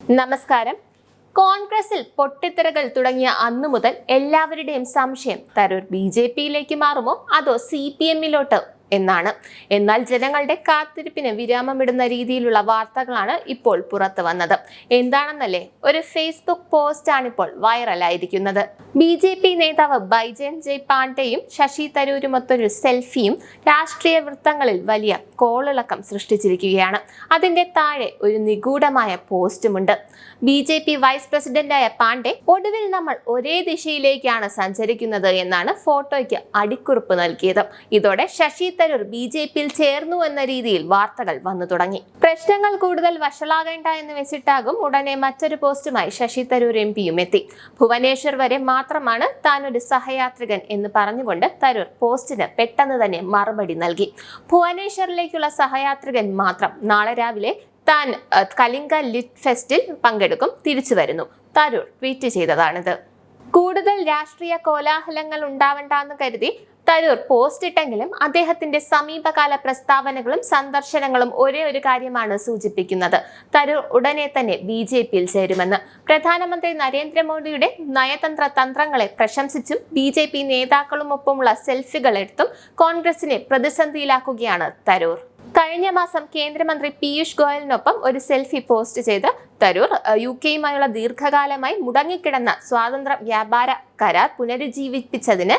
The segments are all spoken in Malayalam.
നമസ്കാരം. കോൺഗ്രസിൽ പൊട്ടിത്തെറികൾ തുടങ്ങിയ അന്നു മുതൽ എല്ലാവരുടെയും സംശയം തരൂർ ബി.ജെ.പിയിലേക്ക് മാറുമോ അതോ CPM-ലോട്ട് എന്നാണ്. എന്നാൽ ജനങ്ങളുടെ കാത്തിരിപ്പിന് വിരാമമിടുന്ന രീതിയിലുള്ള വാർത്തകളാണ് ഇപ്പോൾ പുറത്തു വന്നത്. എന്താണെന്നല്ലേ, ഒരു ഫേസ്ബുക്ക് പോസ്റ്റാണ് ഇപ്പോൾ വൈറലായിരിക്കുന്നത്. ബി.ജെ.പി നേതാവ് ബൈജയന്ത് പാണ്ഡെയും ശശി തരൂരുമൊത്തൊരു സെൽഫിയും രാഷ്ട്രീയ വൃത്തങ്ങളിൽ വലിയ കോളിളക്കം സൃഷ്ടിച്ചിരിക്കുകയാണ്. അതിന്റെ താഴെ ഒരു നിഗൂഢമായ പോസ്റ്റുമുണ്ട്. ബി.ജെ.പി വൈസ് പ്രസിഡന്റായ പാണ്ഡെ, ഒടുവിൽ നമ്മൾ ഒരേ ദിശയിലേക്കാണ് സഞ്ചരിക്കുന്നത് എന്നാണ് ഫോട്ടോയ്ക്ക് അടിക്കുറിപ്പ് നൽകിയത്. ഇതോടെ ശശി തരൂർ ബി.ജെ.പിയിൽ ചേർന്നു എന്ന രീതിയിൽ വാർത്തകൾ വന്നു തുടങ്ങി. പ്രശ്നങ്ങൾ കൂടുതൽ വഷളാകേണ്ട എന്ന് വെച്ചിട്ടാകും ഉടനെ മറ്റൊരു പോസ്റ്റുമായി ശശി തരൂർ MP-യും എത്തി. ഭുവനേശ്വർ വരെ മാത്രമാണ് താൻ ഒരു സഹയാത്രികൻ എന്ന് പറഞ്ഞുകൊണ്ട് തരൂർ പോസ്റ്റിന് പെട്ടെന്ന് തന്നെ മറുപടി നൽകി. ഭുവനേശ്വറിലേക്കുള്ള സഹയാത്രികൻ മാത്രം. നാളെ രാവിലെ താൻ കലിംഗ ലിറ്റ് ഫെസ്റ്റിൽ പങ്കെടുക്കും, തിരിച്ചു വരുന്നു. തരൂർ ട്വീറ്റ് ചെയ്തതാണിത്. കൂടുതൽ രാഷ്ട്രീയ കോലാഹലങ്ങൾ ഉണ്ടാവണ്ടെന്ന് കരുതി തരൂർ പോസ്റ്റ് ഇട്ടെങ്കിലും അദ്ദേഹത്തിന്റെ സമീപകാല പ്രസ്താവനകളും സന്ദർശനങ്ങളും ഒരേ ഒരു കാര്യമാണ് സൂചിപ്പിക്കുന്നത്: തരൂർ ഉടനെ തന്നെ ബി.ജെ.പിയിൽ ചേരുമെന്ന്. പ്രധാനമന്ത്രി നരേന്ദ്രമോദിയുടെ നയതന്ത്ര തന്ത്രങ്ങളെ പ്രശംസിച്ചും ബി.ജെ.പി നേതാക്കളുമൊപ്പമുള്ള സെൽഫികൾ എടുത്തും കോൺഗ്രസിനെ പ്രതിസന്ധിയിലാക്കുകയാണ് തരൂർ. കഴിഞ്ഞ മാസം കേന്ദ്രമന്ത്രി പീയൂഷ് ഗോയലിനൊപ്പം ഒരു സെൽഫി പോസ്റ്റ് ചെയ്ത് തരൂർ UK-യുമായുള്ള ദീർഘകാലമായി മുടങ്ങിക്കിടന്ന സ്വാതന്ത്ര്യ വ്യാപാര കരാർ പുനരുജ്ജീവിപ്പിച്ചതിന്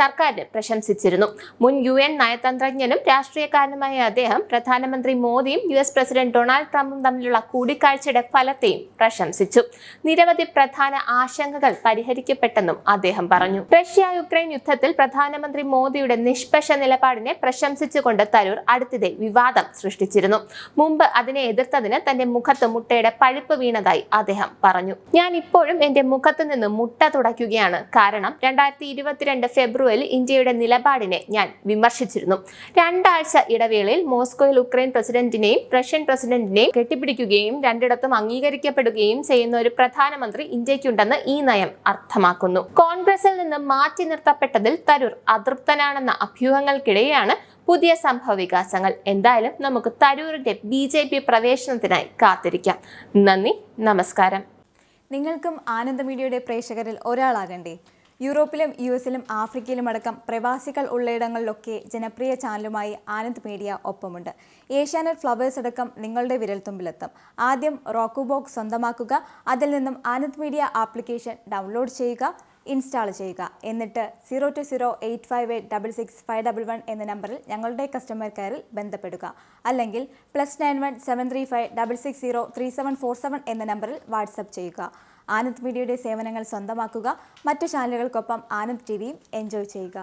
സർക്കാരിനെ പ്രശംസിച്ചിരുന്നു. മുൻ UN നയതന്ത്രജ്ഞനും രാഷ്ട്രീയക്കാരനുമായ അദ്ദേഹം പ്രധാനമന്ത്രി മോദിയും US പ്രസിഡന്റ് ഡൊണാൾഡ് ട്രംപും തമ്മിലുള്ള കൂടിക്കാഴ്ചയുടെ ഫലത്തെയും പ്രശംസിച്ചു. നിരവധി പ്രധാന ആശങ്കകൾ പരിഹരിക്കപ്പെട്ടെന്നും അദ്ദേഹം പറഞ്ഞു. റഷ്യ-യുക്രൈൻ യുദ്ധത്തിൽ പ്രധാനമന്ത്രി മോദിയുടെ നിഷ്പക്ഷ നിലപാടിനെ പ്രശംസിച്ചുകൊണ്ട് തരൂർ അടുത്തിടെ വിവാദം സൃഷ്ടിച്ചിരുന്നു. മുമ്പ് അതിനെ എതിർത്തതിന് തന്റെ മുഖത്ത് മുട്ടയുടെ പഴുപ്പ് വീണതായി അദ്ദേഹം പറഞ്ഞു. ഞാൻ ഇപ്പോഴും എന്റെ മുഖത്ത് നിന്ന് മുട്ട തുടയ്ക്കുകയാണ്. കാരണം 2022 ഫെബ്രുവരിയിൽ ഇന്ത്യയുടെ നിലപാടിനെ ഞാൻ വിമർശിച്ചിരുന്നു. 2 ആഴ്ച ഇടവേളയിൽ മോസ്കോയിൽ ഉക്രൈൻ പ്രസിഡന്റിനെയും റഷ്യൻ പ്രസിഡന്റിനെയും കെട്ടിപ്പിടിക്കുകയും രണ്ടിടത്തും അംഗീകരിക്കപ്പെടുകയും ചെയ്യുന്ന ഒരു പ്രധാനമന്ത്രി ഇന്ത്യക്കുണ്ടെന്ന് ഈ നയം അർത്ഥമാക്കുന്നു. കോൺഗ്രസിൽ നിന്ന് മാറ്റി നിർത്തപ്പെട്ടതിൽ തരൂർ അതൃപ്തനാണെന്ന അഭ്യൂഹങ്ങൾക്കിടെയാണ് പുതിയ സംഭവ വികാസങ്ങൾ. എന്തായാലും നമുക്ക് തരൂരിന്റെ ബി.ജെ.പി പ്രവേശനത്തിനായി കാത്തിരിക്കാം. നന്ദി, നമസ്കാരം. നിങ്ങൾക്കും ആനന്ദ മീഡിയയുടെ പ്രേക്ഷകരിൽ ഒരാളാകണ്ടേ? യൂറോപ്പിലും US-ലും ആഫ്രിക്കയിലും അടക്കം പ്രവാസികൾ ഉള്ളയിടങ്ങളിലൊക്കെ ജനപ്രിയ ചാനലുമായി ആനന്ദ് മീഡിയ ഒപ്പമുണ്ട്. ഏഷ്യാനെറ്റ് ഫ്ലവേഴ്സ് അടക്കം നിങ്ങളുടെ വിരൽത്തുമ്പിലെത്തും. ആദ്യം റോക്കു ബോക്സ് സ്വന്തമാക്കുക. അതിൽ നിന്നും ആനന്ദ് മീഡിയ ആപ്ലിക്കേഷൻ ഡൗൺലോഡ് ചെയ്യുക, ഇൻസ്റ്റാൾ ചെയ്യുക. എന്നിട്ട് 02085866511 എന്ന നമ്പറിൽ ഞങ്ങളുടെ കസ്റ്റമർ കെയറിൽ ബന്ധപ്പെടുക. അല്ലെങ്കിൽ +91 735 660 3747 എന്ന നമ്പറിൽ വാട്സപ്പ് ചെയ്യുക. ആനന്ദ് മീഡിയയുടെ സേവനങ്ങൾ സ്വന്തമാക്കുക. മറ്റു ചാനലുകൾക്കൊപ്പം ആനന്ദ് TVയും എൻജോയ് ചെയ്യുക.